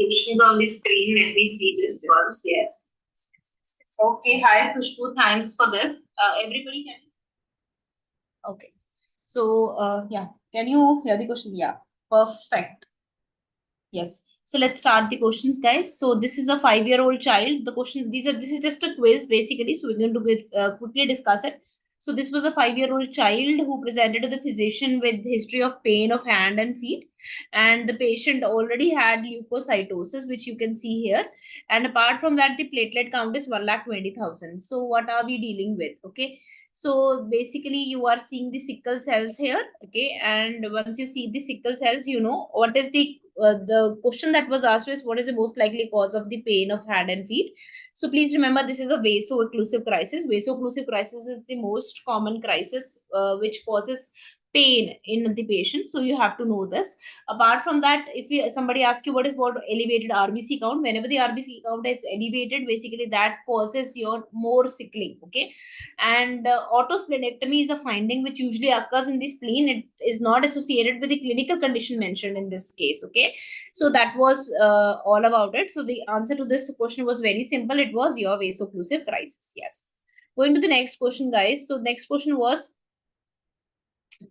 questions on the screen. Let me see just once. Yes. Okay. Hi, Khushbu. Thanks for this. Everybody can. Okay. So, yeah. Can you hear the question? Yeah. Perfect. Yes. So let's start the questions, guys. So this is a 5-year-old child. The question, this is just a quiz basically. So we're going to quickly discuss it. So this was a 5-year-old child who presented to the physician with history of pain of hand and feet, and the patient already had leukocytosis, which you can see here. And apart from that, the platelet count is 1,20,000. So what are we dealing with? Okay. So basically, you are seeing the sickle cells here. Okay, and once you see the sickle cells, you know what is the question that was asked is what is the most likely cause of the pain of hand and feet. So please remember, this is a vaso-occlusive crisis. Vaso-occlusive crisis is the most common crisis which causes pain in the patient. So you have to know this. Apart from that, if somebody asks you what is called elevated RBC count, whenever the RBC count is elevated, basically that causes your more sickling. Okay, and autosplenectomy is a finding which usually occurs in the spleen. It is not associated with the clinical condition mentioned in this case. Okay, so that was all about it. So the answer to this question was very simple. It was your vaso-occlusive crisis. Yes. Going to the next question, guys. So next question was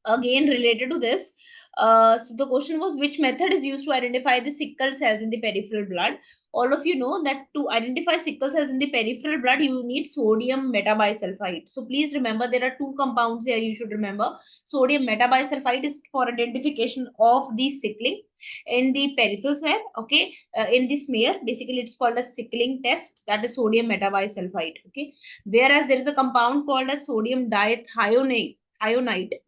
again related to this. So the question was, which method is used to identify the sickle cells in the peripheral blood? All of you know that to identify sickle cells in the peripheral blood, you need sodium metabisulfite. So please remember, there are two compounds here you should remember. Sodium metabisulfite is for identification of the sickling in the peripheral smear. Okay, in the smear, basically it's called a sickling test, that is sodium metabisulfite. Okay, whereas there is a compound called as sodium dithionate.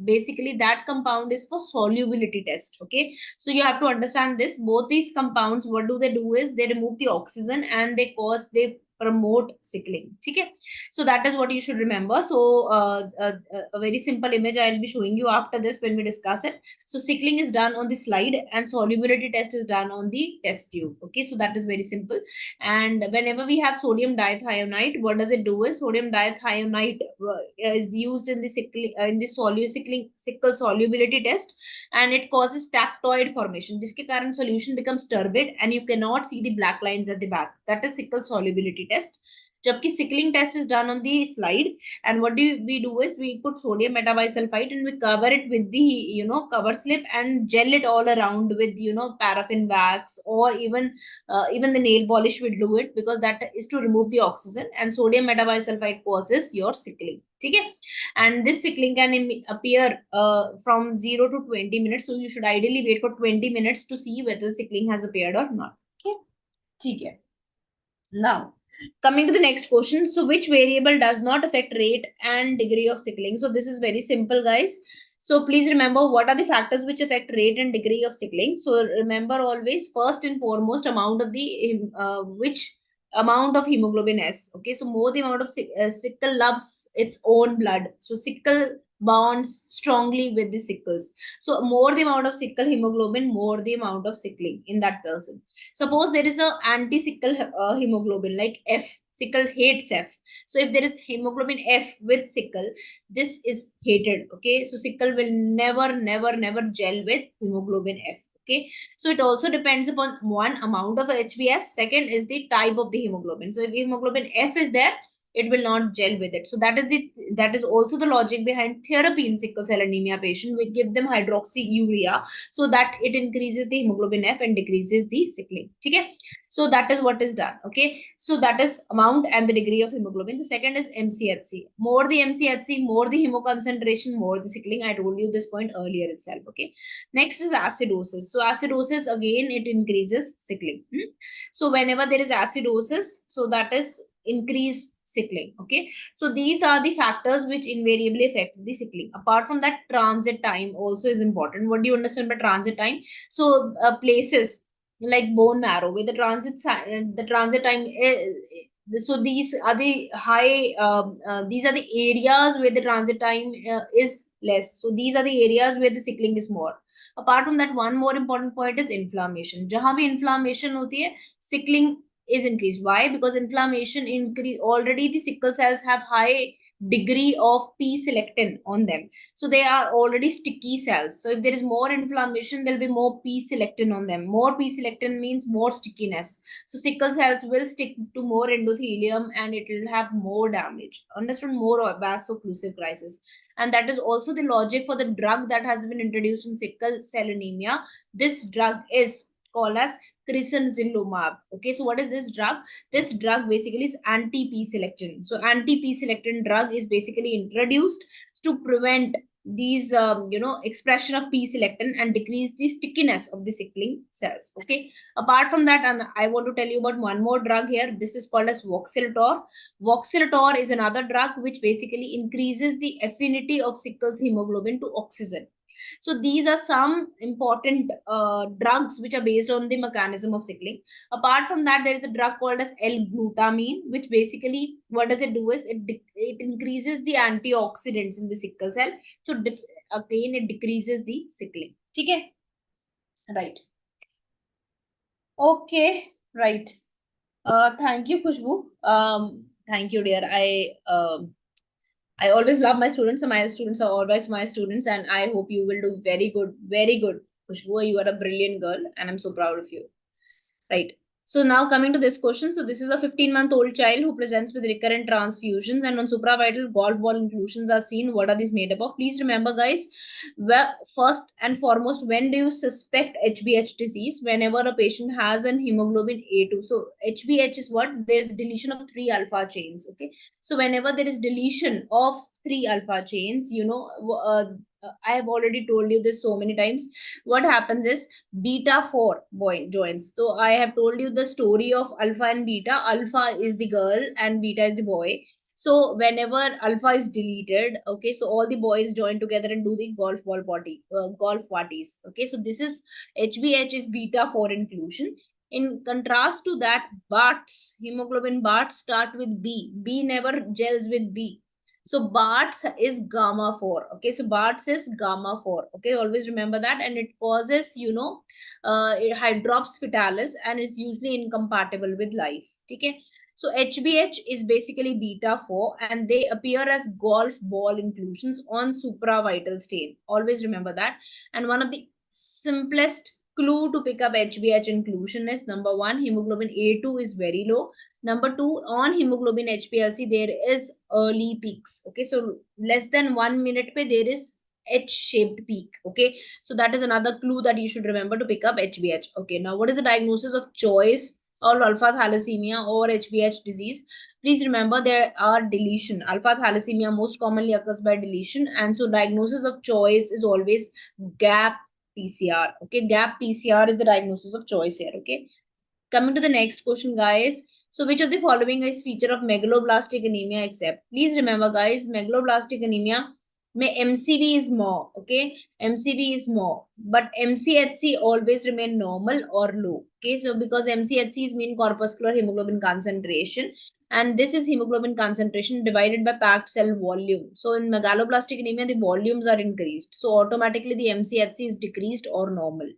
Basically that compound is for solubility test. Okay, so you have to understand this. Both these compounds, what do? Is they remove the oxygen and they promote sickling. Okay, so that is what you should remember. So a very simple image I'll be showing you after this when we discuss it. So sickling is done on the slide and solubility test is done on the test tube. Okay, so that is very simple. And whenever we have sodium dithionite, what does it do is sodium dithionite is used in the sickle solubility test, and it causes tactoid formation. जिसके कारण solution becomes turbid and you cannot see the black lines at the back. That is sickle solubility test. जबकि sickling test is done on the slide, and what do we do is we put sodium metabisulfite and we cover it with the cover slip and gel it all around with paraffin wax, or even the nail polish will do it, because that is to remove the oxygen, and sodium metabisulfite causes your sickling. Okay, and this sickling can appear from 0 to 20 minutes, so you should ideally wait for 20 minutes to see whether the sickling has appeared or not. Okay. Now, coming to the next question. So which variable does not affect rate and degree of sickling? So this is very simple, guys. So please remember, what are the factors which affect rate and degree of sickling? So remember always, first and foremost, amount of the which amount of hemoglobin S. Okay, so more the amount of sickle loves its own blood. So sickle bonds strongly with the sickles. So more the amount of sickle hemoglobin, more the amount of sickling in that person. Suppose there is a anti-sickle hemoglobin like F. Sickle hates F. So if there is hemoglobin F with sickle, this is hated. Okay, so sickle will never gel with hemoglobin F. Okay, so it also depends upon one, amount of HbS. Second is the type of the hemoglobin. So if hemoglobin F is there, it will not gel with it. So that is also the logic behind therapy in sickle cell anemia patient. We give them hydroxyurea so that it increases the hemoglobin F and decreases the sickling. Okay, so that is what is done. Okay, so that is amount and the degree of hemoglobin. The second is MCHC. More the MCHC, more the hemoconcentration, more the sickling. I told you this point earlier itself. Okay, next is acidosis. So acidosis, again, it increases sickling. So whenever there is acidosis, so that is increased sickling. Okay, so these are the factors which invariably affect the sickling. Apart from that, transit time also is important. What do you understand by transit time? So places like bone marrow where the transit time is, so these are the these are the areas where the transit time is less. So these are the areas where the sickling is more. Apart from that, one more important point is inflammation. जहां भी inflammation होती है, sickling is increased. Why? Because inflammation increase, already the sickle cells have high degree of p-selectin on them. So they are already sticky cells. So if there is more inflammation, there'll be more p-selectin on them. More p-selectin means more stickiness. So sickle cells will stick to more endothelium and it will have more damage. Understood? More vaso-occlusive crisis. And that is also the logic for the drug that has been introduced in sickle cell anemia. This drug is called as crisanzilumab. Okay, so what is this drug? This drug basically is anti-p-selectin. So anti-p-selectin drug is basically introduced to prevent these expression of p-selectin and decrease the stickiness of the sickling cells. Okay, apart from that, and I want to tell you about one more drug here. This is called as voxelotor. Voxelotor is another drug which basically increases the affinity of sickle's hemoglobin to oxygen. So these are some important drugs which are based on the mechanism of sickling. Apart from that, there is a drug called as L-glutamine, which basically, what does it do is it increases the antioxidants in the sickle cell. So again, it decreases the sickling. Okay, right. Okay, right. Thank you, Khushbu. Thank you, dear. I always love my students, and my students are always my students, and I hope you will do very good, very good. Khushbu, you are a brilliant girl, and I'm so proud of you. Right. So now coming to this question. So this is a 15-month-old child who presents with recurrent transfusions, and on supravital golf ball inclusions are seen. What are these made up of? Please remember, guys, first and foremost, when do you suspect HBH disease? Whenever a patient has an hemoglobin A2. So HBH is what? There's deletion of 3 alpha chains. Okay. So whenever there is deletion of 3 alpha chains, I have already told you this so many times. What happens is beta 4 boy joins. So I have told you the story of alpha and beta. Alpha is the girl and beta is the boy. So whenever alpha is deleted, okay, so all the boys join together and do the golf parties. Okay, so this is HBH is beta 4 inclusion. In contrast to that, Bart's hemoglobin Bart's start with B. B never gels with B. So Bart's is gamma 4. Okay, so Bart's is gamma 4. Okay, always remember that. And it causes, hydrops fetalis and it's usually incompatible with life. Okay, so HBH is basically beta 4 and they appear as golf ball inclusions on supravital stain. Always remember that. And one of the simplest clue to pick up HBH inclusion is number 1, hemoglobin A2 is very low. Number 2, on hemoglobin HPLC, there is early peaks. Okay, so less than 1 minute pe there is H-shaped peak. Okay, so that is another clue that you should remember to pick up HBH. Okay, now what is the diagnosis of choice or alpha thalassemia or HBH disease? Please remember there are deletion. Alpha thalassemia most commonly occurs by deletion, and so diagnosis of choice is always gap PCR. Okay, gap PCR is the diagnosis of choice here. Okay, coming to the next question, guys. So which of the following is feature of megaloblastic anemia except? Please remember, guys, megaloblastic anemia may MCV is more. Okay, MCV is more, but MCHC always remain normal or low. Okay, so because MCHC is mean corpuscular hemoglobin concentration, and this is hemoglobin concentration divided by packed cell volume. So in megaloblastic anemia, the volumes are increased, so automatically the MCHC is decreased or normal.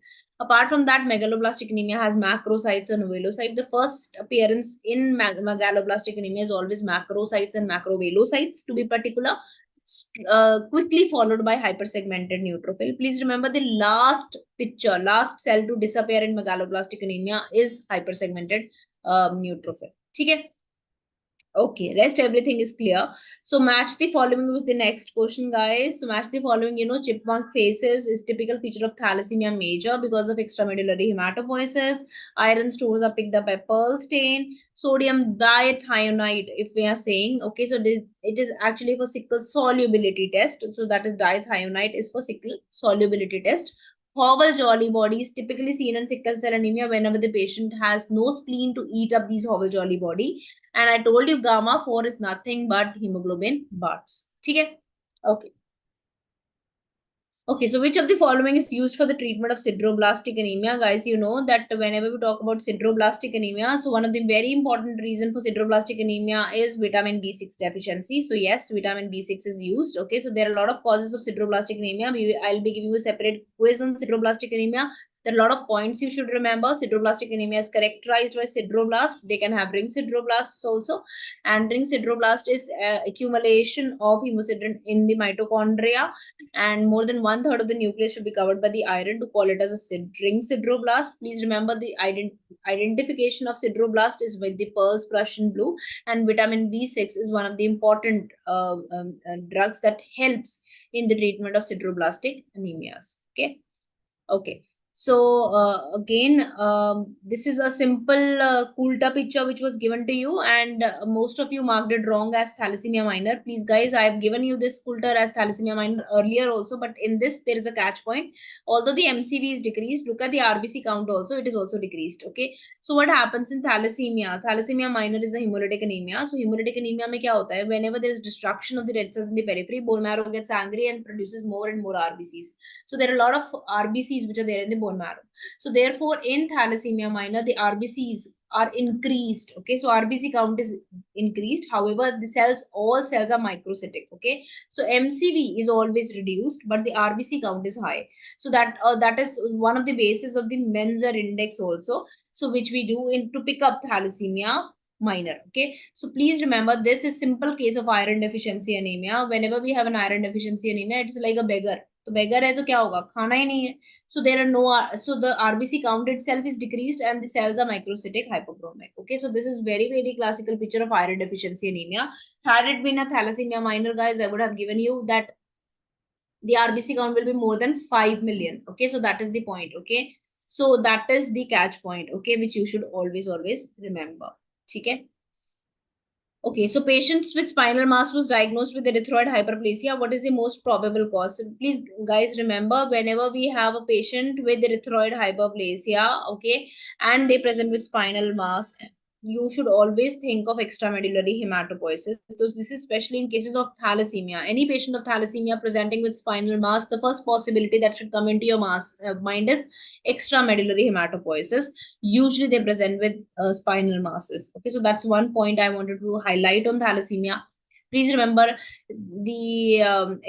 Apart from that, megaloblastic anemia has macrocytes and novelocytes. The first appearance in megaloblastic anemia is always macrocytes and macrovalocytes, to be particular, quickly followed by hypersegmented neutrophil. Please remember the last picture, last cell to disappear in megaloblastic anemia is hypersegmented neutrophil. Okay. Okay, rest everything is clear. So match the following was the next question, guys. So match the following, chipmunk faces is typical feature of thalassemia major because of extramedullary hematopoiesis. Iron stores are picked up by pearl stain. Sodium dithionite, if we are saying, okay, so it is actually for sickle solubility test. So that is dithionite is for sickle solubility test. Howell jolly body is typically seen in sickle cell anemia whenever the patient has no spleen to eat up these Howell jolly body. And I told you gamma 4 is nothing but hemoglobin Bart's. Okay. Okay. Okay, so which of the following is used for the treatment of sideroblastic anemia? Guys, you know that whenever we talk about sideroblastic anemia, so one of the very important reason for sideroblastic anemia is vitamin B6 deficiency. So yes, vitamin B6 is used. Okay, so there are a lot of causes of sideroblastic anemia. I'll be giving you a separate quiz on sideroblastic anemia. There are a lot of points you should remember. Sideroblastic anemia is characterized by sideroblast. They can have ring sideroblasts also. And ring sideroblast is accumulation of hemosiderin in the mitochondria. And more than 1/3 of the nucleus should be covered by the iron to call it as a ring sideroblast. Please remember the identification of sideroblast is with the Pearl's Prussian blue. And vitamin B6 is one of the important drugs that helps in the treatment of sideroblastic anemias. Okay. Okay. So again, this is a simple Kulta picture which was given to you, and most of you marked it wrong as thalassemia minor. Please, guys, I have given you this Kulta as thalassemia minor earlier also, but in this there is a catch point. Although the MCV is decreased, look at the RBC count also; it is also decreased. Okay. So what happens in thalassemia? Thalassemia minor is a hemolytic anemia. So hemolytic anemia में क्या होता है? Whenever there is destruction of the red cells in the periphery, bone marrow gets angry and produces more and more RBCs. So there are a lot of RBCs which are there in the bone marrow. So therefore, in thalassemia minor, the RBCs are increased. Okay, so RBC count is increased. However, the cells, all cells are microcytic. Okay, so MCV is always reduced, but the RBC count is high. So that is one of the bases of the Menzer index also. So which we do in to pick up thalassemia minor. Okay, so please remember this is simple case of iron deficiency anemia. Whenever we have an iron deficiency anemia, it's like a beggar. तो beggar है तो क्या होगा, खाना ही नहीं है. So there are no, so the RBC count itself is decreased and the cells are microcytic hypochromic. Okay, so this is very classical picture of iron deficiency anemia. Had it been a thalassemia minor, guys, I would have given you that the RBC count will be more than 5 million. Okay, so that is the point. Okay, so that is the catch point. Okay, which you should always remember. Okay. Okay, so patients with spinal mass was diagnosed with erythroid hyperplasia. What is the most probable cause? So please, guys, remember whenever we have a patient with erythroid hyperplasia, okay, and they present with spinal mass, you should always think of extramedullary hematopoiesis. So this is especially in cases of thalassemia. Any patient of thalassemia presenting with spinal mass, the first possibility that should come into your mind is extramedullary hematopoiesis. Usually they present with spinal masses. Okay, so that's one point I wanted to highlight on thalassemia. Please remember the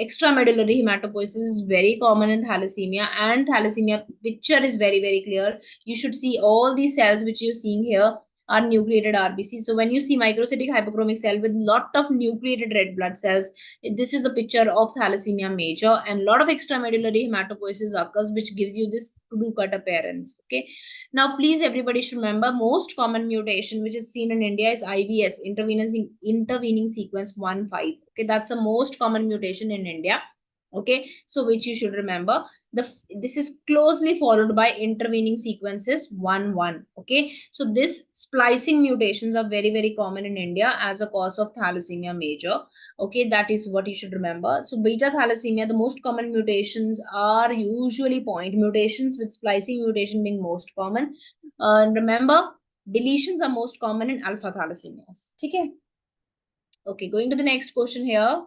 extramedullary hematopoiesis is very common in thalassemia, and thalassemia picture is very clear. You should see all these cells which you're seeing here are nucleated RBC. So when you see microcytic hypochromic cell with lot of nucleated red blood cells, this is the picture of thalassemia major, and lot of extramedullary hematopoiesis occurs, which gives you this blue cut appearance. Okay. Now, please, everybody should remember most common mutation which is seen in India is IVS, intervening sequence 1-5. Okay, that's the most common mutation in India. Okay, so which you should remember. This is closely followed by intervening sequences 1-1. Okay, so this splicing mutations are very common in India as a cause of thalassemia major. Okay, that is what you should remember. So beta thalassemia, the most common mutations are usually point mutations, with splicing mutation being most common. Remember, deletions are most common in alpha thalassemias. Okay. Okay, going to the next question here.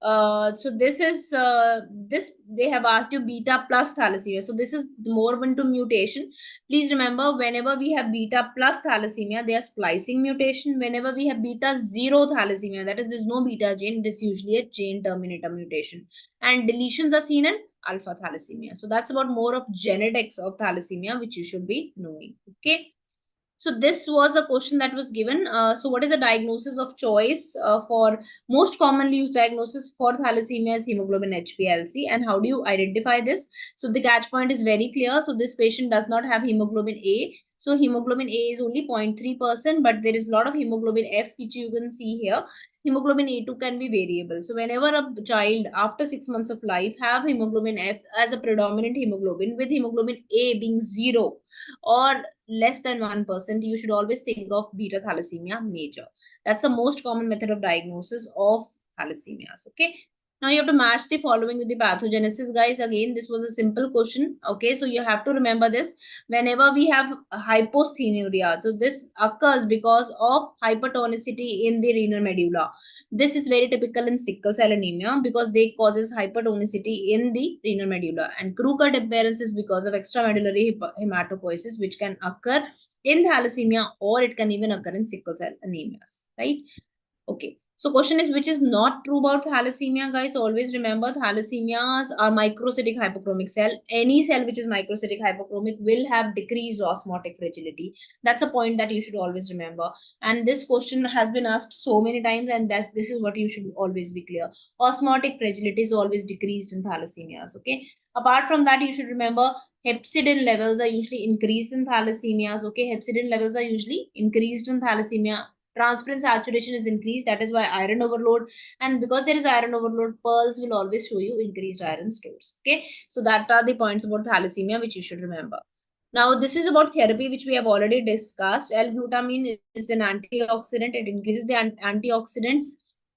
So this is this they have asked you beta plus thalassemia. So this is more into mutation. Please remember, whenever we have beta plus thalassemia, they are splicing mutation. Whenever we have beta zero thalassemia, that is, there's no beta gene, it is usually a chain terminator mutation. And deletions are seen in alpha thalassemia. So that's about more of genetics of thalassemia, which you should be knowing. Okay. So this was a question that was given. So what is the diagnosis of choice for most commonly used diagnosis for thalassemia is hemoglobin HPLC, and how do you identify this? So the catch point is very clear. So this patient does not have hemoglobin A. So hemoglobin A is only 0.3%, but there is a lot of hemoglobin F which you can see here. Hemoglobin A2 can be variable. So whenever a child after 6 months of life have hemoglobin F as a predominant hemoglobin, with hemoglobin A being 0 or less than 1%, you should always think of beta thalassemia major. That's the most common method of diagnosis of thalassemias. Okay. Now you have to match the following with the pathogenesis, guys. Again, this was a simple question. Okay, so you have to remember this. Whenever we have hyposthenuria, so this occurs because of hypertonicity in the renal medulla. This is very typical in sickle cell anemia because they causes hypertonicity in the renal medulla, and Kruger appearance is because of extramedullary hematopoiesis, which can occur in thalassemia or it can even occur in sickle cell anemias, right? Okay. So question is, which is not true about thalassemia, guys? Always remember, thalassemias are microcytic hypochromic cell. Any cell which is microcytic hypochromic will have decreased osmotic fragility. That's a point that you should always remember. And this question has been asked so many times, and this is what you should always be clear. Osmotic fragility is always decreased in thalassemias. Okay. Apart from that, you should remember hepcidin levels are usually increased in thalassemias. Okay. Hepcidin levels are usually increased in thalassemia. Transferrin saturation is increased, that is why iron overload, and because there is iron overload, pearls will always show you increased iron stores. Okay, so that are the points about thalassemia which you should remember. Now this is about therapy, which we have already discussed. L-glutamine is an antioxidant. It increases the antioxidants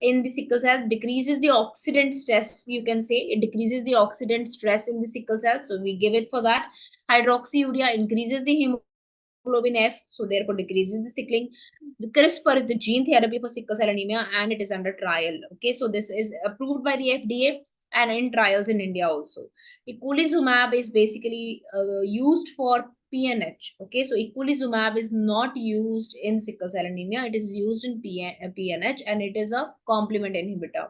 in the sickle cell, decreases the oxidant stress, you can say. It decreases the oxidant stress in the sickle cell, so we give it for that. Hydroxyurea increases the hemoglobin F, so therefore decreases the sickling. The CRISPR is the gene therapy for sickle cell anemia, and it is under trial. Okay, so this is approved by the FDA and in trials in India also. Eculizumab is basically used for PNH. Okay, so eculizumab is not used in sickle cell anemia. It is used in PNH, and it is a complement inhibitor.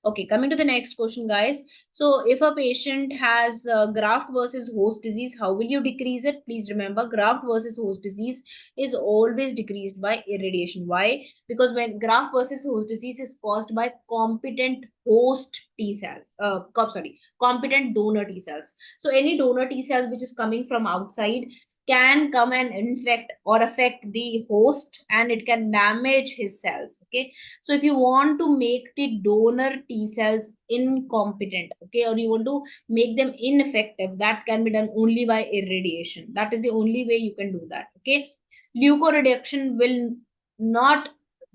Okay, coming to the next question, guys. So, if a patient has graft versus host disease, how will you decrease it? Please remember, graft versus host disease is always decreased by irradiation. Why? Because when graft versus host disease is caused by competent host T cells, competent donor T cells. So, any donor T cells which is coming from outside can come and infect or affect the host, and it can damage his cells. Okay, so if you want to make the donor T cells incompetent, okay, or you want to make them ineffective, that can be done only by irradiation. That is the only way you can do that. Okay, leukoreduction not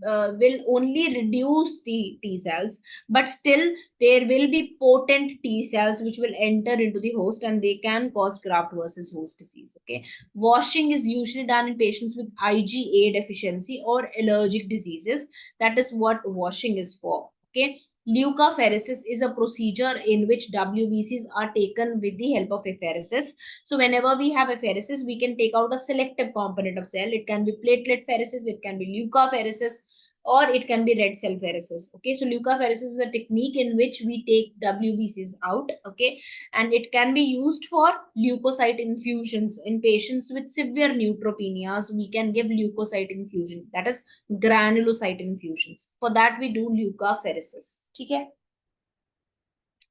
will only reduce the T cells, but still there will be potent T cells which will enter into the host, and they can cause graft versus host disease. Okay, washing is usually done in patients with IgA deficiency or allergic diseases. That is what washing is for. Okay, leukapheresis is a procedure in which WBCs are taken with the help of apheresis. So whenever we have apheresis, we can take out a selective component of cell. It can be platelet pheresis, it can be leukapheresis, or it can be red cell pheresis. Okay, so leukapheresis is a technique in which we take WBCs out. Okay, and it can be used for leukocyte infusions in patients with severe neutropenias. We can give leukocyte infusion, that is granulocyte infusions. For that we do leukapheresis. Okay.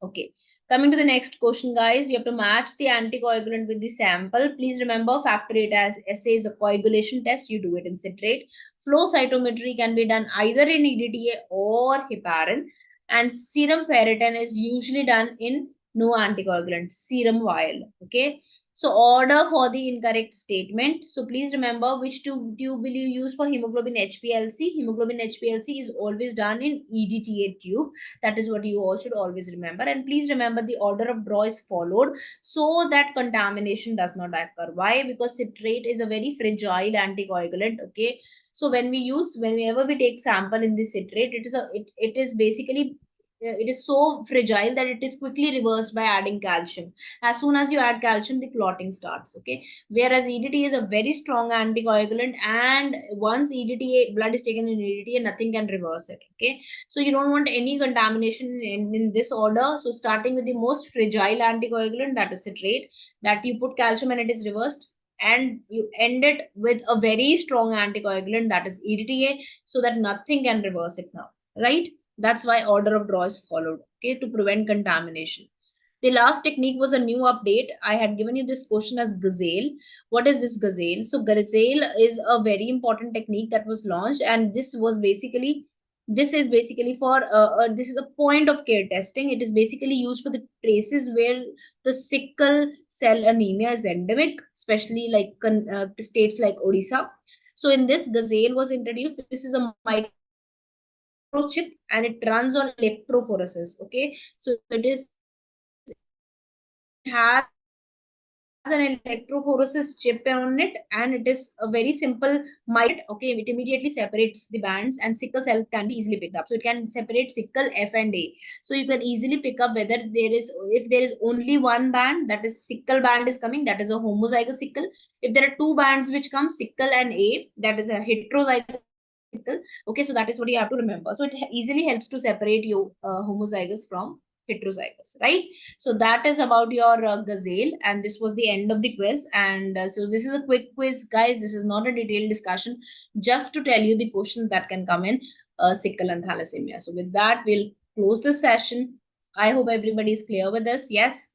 Okay, coming to the next question, guys. You have to match the anticoagulant with the sample. Please remember, factor VIII as assay is a coagulation test. You do it in citrate. Flow cytometry can be done either in EDTA or heparin. And serum ferritin is usually done in no anticoagulant, serum vial. Okay. So order for the incorrect statement. So please remember, which tube will you use for hemoglobin HPLC? Hemoglobin HPLC is always done in EDTA tube. That is what you all should always remember. And please remember, the order of draw is followed so that contamination does not occur. Why? Because citrate is a very fragile anticoagulant. Okay, so whenever we take sample in the citrate, it is basically it is so fragile that it is quickly reversed by adding calcium. As soon as you add calcium, the clotting starts. Okay, whereas EDTA is a very strong anticoagulant, and once EDTA blood is taken in EDTA, nothing can reverse it. Okay, so you don't want any contamination in this order. So starting with the most fragile anticoagulant, that is citrate, that you put calcium and it is reversed, and you end it with a very strong anticoagulant, that is EDTA, so that nothing can reverse it now, right? That's why order of draw is followed, okay, to prevent contamination. The last technique was a new update. I had given you this question as Gazelle. What is this Gazelle? So Gazelle is a very important technique that was launched, and this is basically for this is a point of care testing. It is basically used for the places where the sickle cell anemia is endemic, especially like states like Odisha. So in this, Gazelle was introduced. This is a microchip, and it runs on electrophoresis. Okay, so it has an electrophoresis chip on it, and it is a very simple mic. Okay, it immediately separates the bands, and sickle cell can be easily picked up. So it can separate sickle F and A. So you can easily pick up whether if there is only one band, that is sickle band is coming, that is a homozygous sickle. If there are two bands which come, sickle and A, that is a heterozygous sickle. Okay, so that is what you have to remember. So it easily helps to separate you homozygous from heterozygous, right? So that is about your gazelle, and this was the end of the quiz. And so this is a quick quiz, guys. This is not a detailed discussion, just to tell you the questions that can come in sickle and thalassemia. So with that, we'll close the session. I hope everybody is clear with this. Yes.